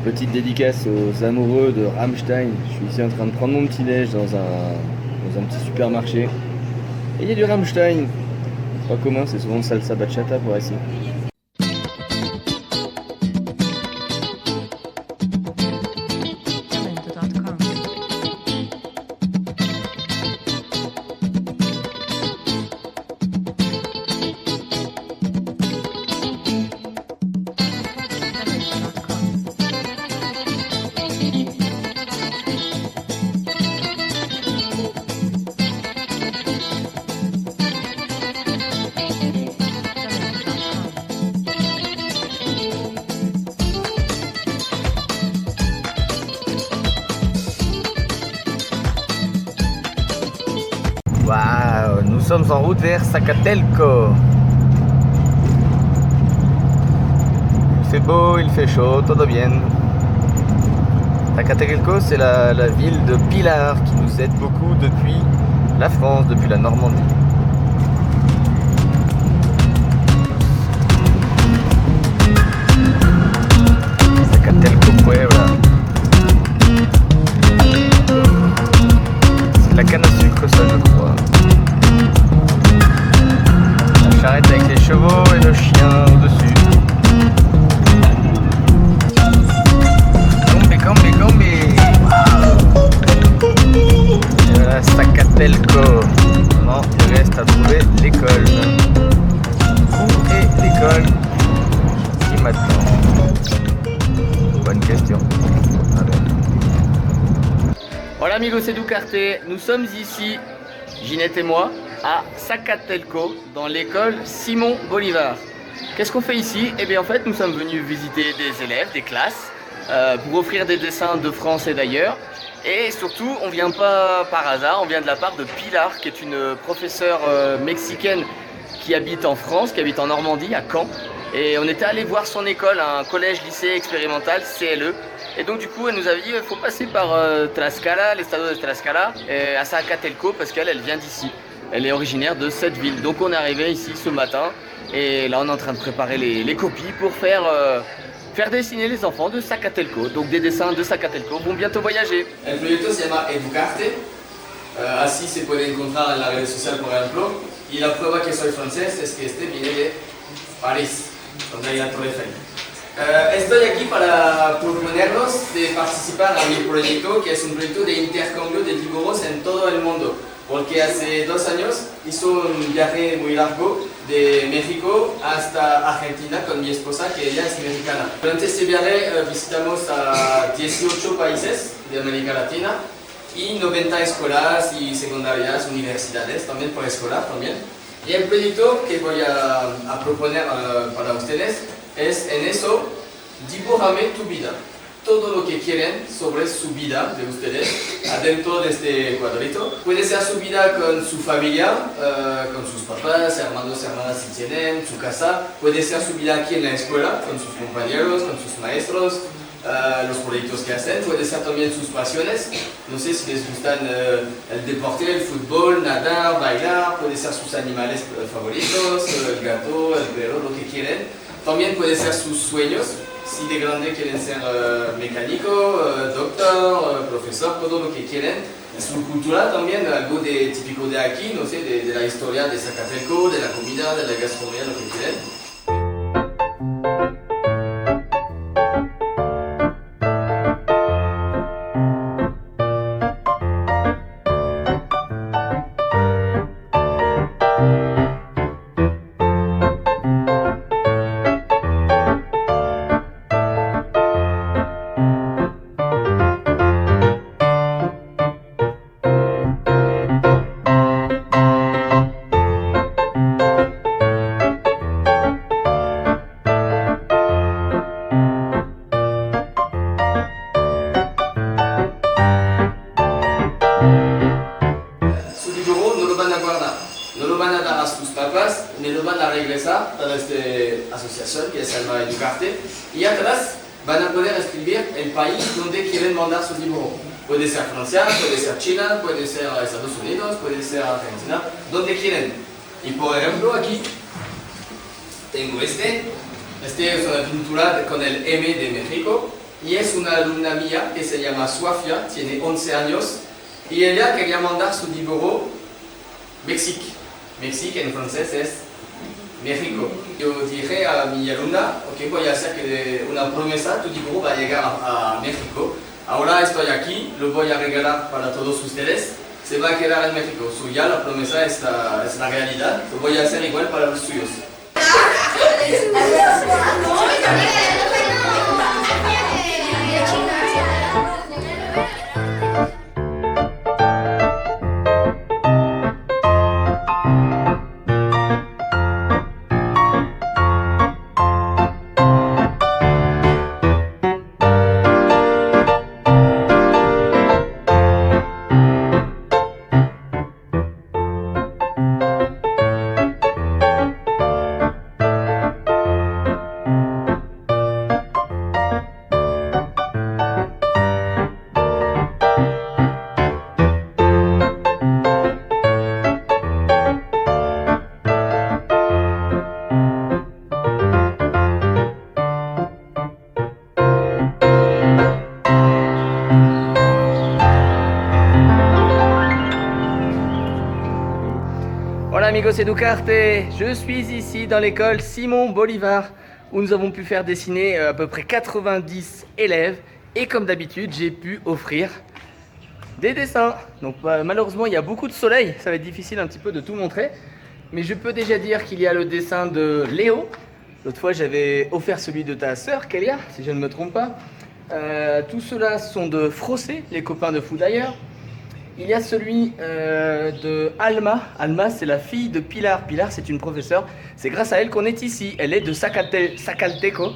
Petite dédicace aux amoureux de Rammstein. Je suis ici en train de prendre mon petit déj dans un petit supermarché. Et il y a du Rammstein. Pas commun, c'est souvent salsa bachata pour ici. Waouh, nous sommes en route vers Zacatelco. Il fait beau, il fait chaud, todo bien. Zacatelco, c'est la ville de Pilar qui nous aide beaucoup depuis la France, depuis la Normandie. Zacatelco, Puebla. C'est la canne à sucre, ça, je crois. La charrette avec les chevaux et le chien au-dessus. Combi. Et voilà, Zacatelco. Non, il reste à trouver l'école. Où est l'école qui m'attend? Bonne question. Hola amigos c'est Ducarte, nous sommes ici, Ginette et moi, à Zacatelco, dans l'école Simon Bolivar. Qu'est-ce qu'on fait ici? Eh bien en fait nous sommes venus visiter des élèves, des classes, pour offrir des dessins de France et d'ailleurs. Et surtout on vient pas par hasard, on vient de la part de Pilar, qui est une professeure mexicaine qui habite en France, qui habite en Normandie, à Caen. Et on était allé voir son école, un collège-lycée expérimental, CLE. Et donc du coup elle nous a dit il faut passer par Tlaxcala, l'estado de Tlaxcala, à Zacatelco parce qu'elle vient d'ici. Elle est originaire de cette ville. Donc on est arrivé ici ce matin et là on est en train de préparer les copies pour faire dessiner les enfants de Zacatelco. Donc des dessins de Zacatelco vont bientôt voyager. El proyecto se llama Educarte. Así se puede encontrar en las redes sociales por ejemplo. Y la prueba que soy francés es que este viene de París, donde hay la Torre Eiffel. Estoy aquí para proponernos de participar a mi proyecto, que es un proyecto de intercambio de dibujos en todo el mundo, porque hace 2 años hizo un viaje muy largo de México hasta Argentina con mi esposa, que ella es mexicana. Durante este viaje visitamos a 18 países de América Latina y 90 escuelas y secundarias, universidades, también por escolar también. Y el proyecto que voy a proponer para ustedes es en eso, dibújame tu vida. Todo lo que quieren sobre su vida de ustedes adentro de este cuadrito. Puede ser su vida con su familia, con sus papás, hermanos, hermanas si tienen, su casa. Puede ser su vida aquí en la escuela, con sus compañeros, con sus maestros, los proyectos que hacen. Puede ser también sus pasiones. No sé si les gustan el deporte, el fútbol, nadar, bailar. Puede ser sus animales favoritos, el gato, el perro, lo que quieren. También puede ser sus sueños, si de grande quieren ser mecánico, doctor, profesor, todo lo que quieren. Su cultura también, algo típico de aquí, no sé, de la historia de Zacatelco, de la comida, de la gastronomía, lo que quieren. Me lo van a regresar para esta asociación que se llama Educarte y atrás van a poder escribir el país donde quieren mandar su dibujo. Puede ser Francia, puede ser China, puede ser Estados Unidos, puede ser Argentina, donde quieren. Y por ejemplo aquí tengo este es una pintura con el M de México y es una alumna mía que se llama Sofía, tiene 11 años, y ella quería mandar su dibujo México. México en francés es México. Yo dije a mi alumna, ok, voy a hacer que una promesa, tu dibujo va a llegar a México. Ahora estoy aquí, lo voy a regalar para todos ustedes. Se va a quedar en México. Ya la promesa es la realidad. Lo voy a hacer igual para los suyos. Hola amigos Educarte, je suis ici dans l'école Simon Bolivar où nous avons pu faire dessiner à peu près 90 élèves et comme d'habitude j'ai pu offrir des dessins. Donc malheureusement il y a beaucoup de soleil, ça va être difficile un petit peu de tout montrer, mais je peux déjà dire qu'il y a le dessin de Léo. L'autre fois j'avais offert celui de ta sœur Kélia, si je ne me trompe pas. Tout cela sont de Frossé, les copains de foot d'ailleurs. Il y a celui de Alma. Alma, c'est la fille de Pilar. Pilar, c'est une professeure. C'est grâce à elle qu'on est ici. Elle est de Zacalteco.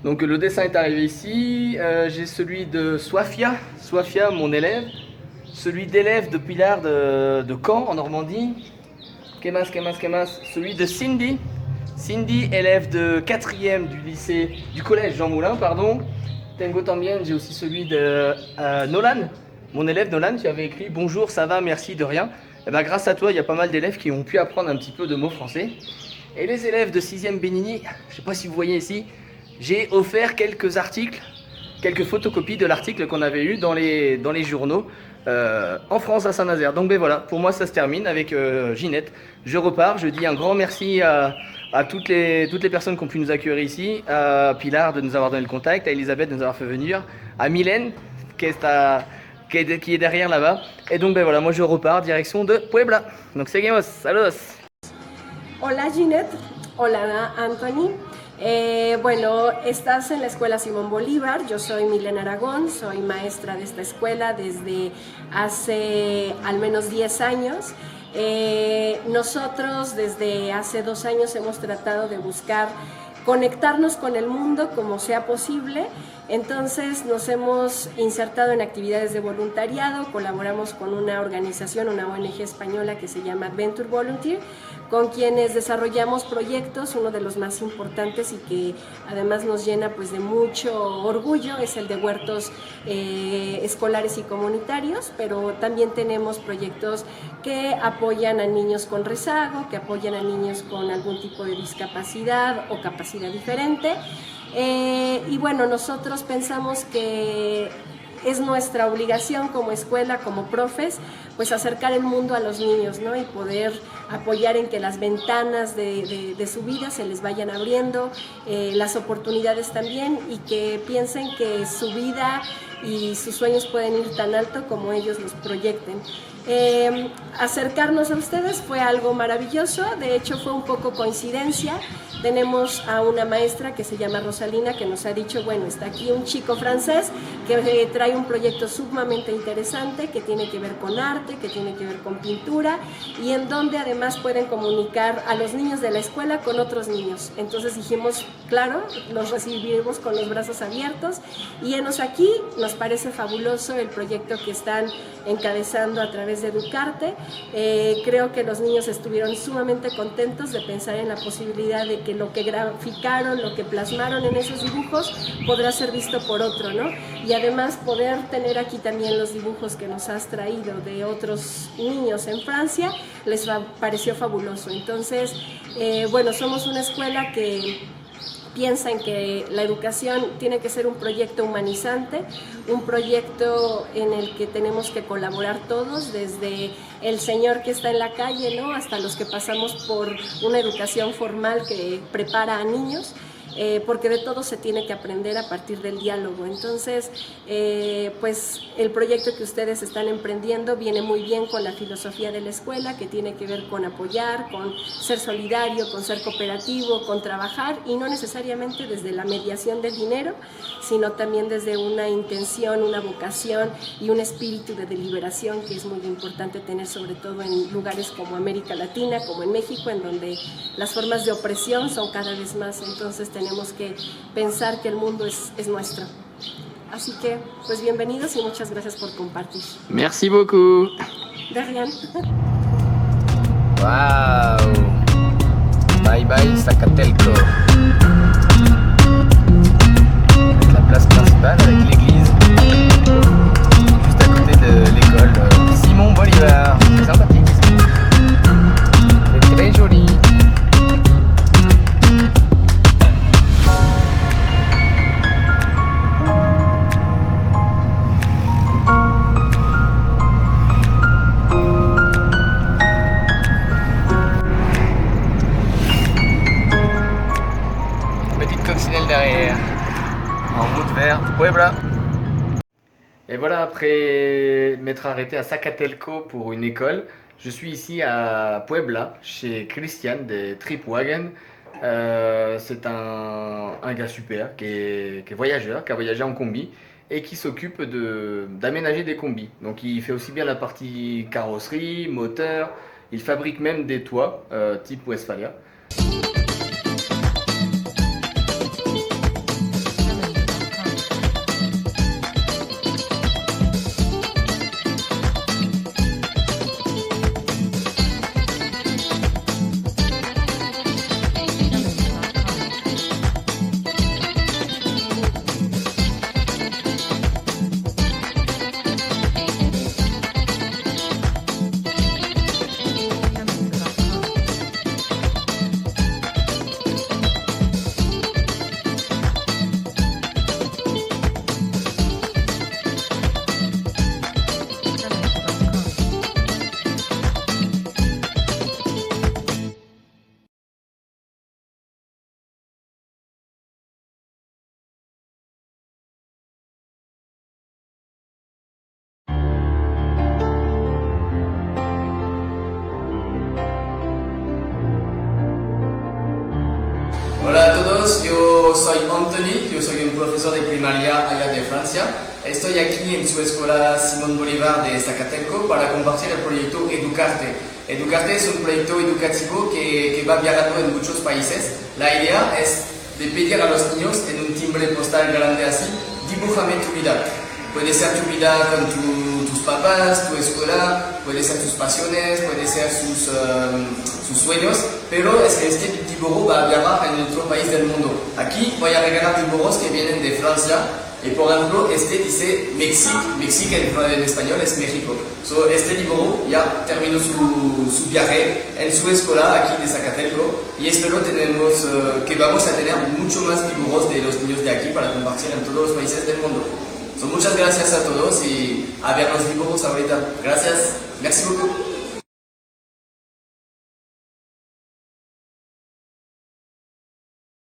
Donc le dessin est arrivé ici. J'ai celui de Sofia. Sofia, mon élève. Celui d'élève de Pilar de Caen, en Normandie. Que más. Celui de Cindy. Cindy, élève de 4e du collège Jean Moulin, pardon. Tengo también, j'ai aussi celui de Nolan. Mon élève Nolan, tu avais écrit « Bonjour, ça va, merci, de rien ». Et ben, grâce à toi, il y a pas mal d'élèves qui ont pu apprendre un petit peu de mots français. Et les élèves de 6e Bénigny, je ne sais pas si vous voyez ici, j'ai offert quelques articles, quelques photocopies de l'article qu'on avait eu dans les journaux en France à Saint-Nazaire. Donc ben voilà, pour moi ça se termine avec Ginette. Je repars, je dis un grand merci à toutes les personnes qui ont pu nous accueillir ici, à Pilar de nous avoir donné le contact, à Elisabeth de nous avoir fait venir, à Mylène qui est derrière là-bas. Et donc ben voilà, moi je repars direction de Puebla. Donc seguimos, saludos. Hola Ginette, hola Anthony. Bueno, estás en la escuela Simón Bolívar, yo soy Milena Aragón, soy maestra de esta escuela desde hace al menos 10 años. Nosotros desde hace 2 años hemos tratado de buscar conectarnos con el mundo como sea posible. Entonces nos hemos insertado en actividades de voluntariado, colaboramos con una organización, una ONG española que se llama Adventure Volunteer, con quienes desarrollamos proyectos. Uno de los más importantes y que además nos llena pues de mucho orgullo es el de huertos escolares y comunitarios, pero también tenemos proyectos que apoyan a niños con rezago, que apoyan a niños con algún tipo de discapacidad o capacidad diferente. Y bueno, nosotros pensamos que es nuestra obligación como escuela, como profes, pues acercar el mundo a los niños, ¿no? Y poder apoyar en que las ventanas de su vida se les vayan abriendo, las oportunidades también, y que piensen que su vida y sus sueños pueden ir tan alto como ellos los proyecten. Acercarnos a ustedes fue algo maravilloso, de hecho fue un poco coincidencia. Tenemos a una maestra que se llama Rosalina que nos ha dicho, bueno, está aquí un chico francés que trae un proyecto sumamente interesante que tiene que ver con arte, que tiene que ver con pintura y en donde además pueden comunicar a los niños de la escuela con otros niños. Entonces dijimos, claro, los recibimos con los brazos abiertos y enos aquí, nos parece fabuloso el proyecto que están encabezando a través de Educarte. Creo que los niños estuvieron sumamente contentos de pensar en la posibilidad de que lo que graficaron, lo que plasmaron en esos dibujos podrá ser visto por otro, ¿no? Y además poder tener aquí también los dibujos que nos has traído de otros niños en Francia, les pareció fabuloso. Entonces, bueno, somos una escuela que piensa en que la educación tiene que ser un proyecto humanizante, un proyecto en el que tenemos que colaborar todos, desde el señor que está en la calle, ¿no?, hasta los que pasamos por una educación formal que prepara a niños. Porque de todo se tiene que aprender a partir del diálogo. Entonces, pues el proyecto que ustedes están emprendiendo viene muy bien con la filosofía de la escuela, que tiene que ver con apoyar, con ser solidario, con ser cooperativo, con trabajar, y no necesariamente desde la mediación del dinero, sino también desde una intención, una vocación y un espíritu de deliberación que es muy importante tener, sobre todo en lugares como América Latina, como en México, en donde las formas de opresión son cada vez más. Entonces tenemos que pensar que el mundo es nuestro. Así que, pues bienvenidos y muchas gracias por compartir. Merci beaucoup. De rien. Wow. Bye bye Zacatelco. La place principale avec l'église, juste à côté de l'école Simon Bolivar. C'est sympathique. C'est très joli. Derrière, en route vers Puebla. Et voilà, après m'être arrêté à Zacatelco pour une école, je suis ici à Puebla, chez Christian de Tripwagen. C'est un gars super, qui est voyageur, qui a voyagé en combi et qui s'occupe d'aménager des combis. Donc il fait aussi bien la partie carrosserie, moteur, il fabrique même des toits type Westphalia. Hola a todos, yo soy Anthony, yo soy un profesor de primaria allá de Francia. Estoy aquí en su escuela Simón Bolívar de Zacatelco para compartir el proyecto Educarte. Educarte es un proyecto educativo que va viajando en muchos países. La idea es de pedir a los niños en un timbre postal grande así: dibújame tu vida. Puede ser tu vida con tus papás, tu escuela, puede ser tus pasiones, puede ser sus sueños, pero es que este dibujo va a viajar en otro país del mundo. Aquí voy a regalar dibujos que vienen de Francia, y por ejemplo este dice México en español es México. Este dibujo ya terminó su viaje en su escuela aquí de Zacatelco, y espero que vamos a tener mucho más dibujos de los niños de aquí para compartir en todos los países del mundo. Muchas gracias a todos y a ver los dibujos ahorita. Gracias. Merci beaucoup.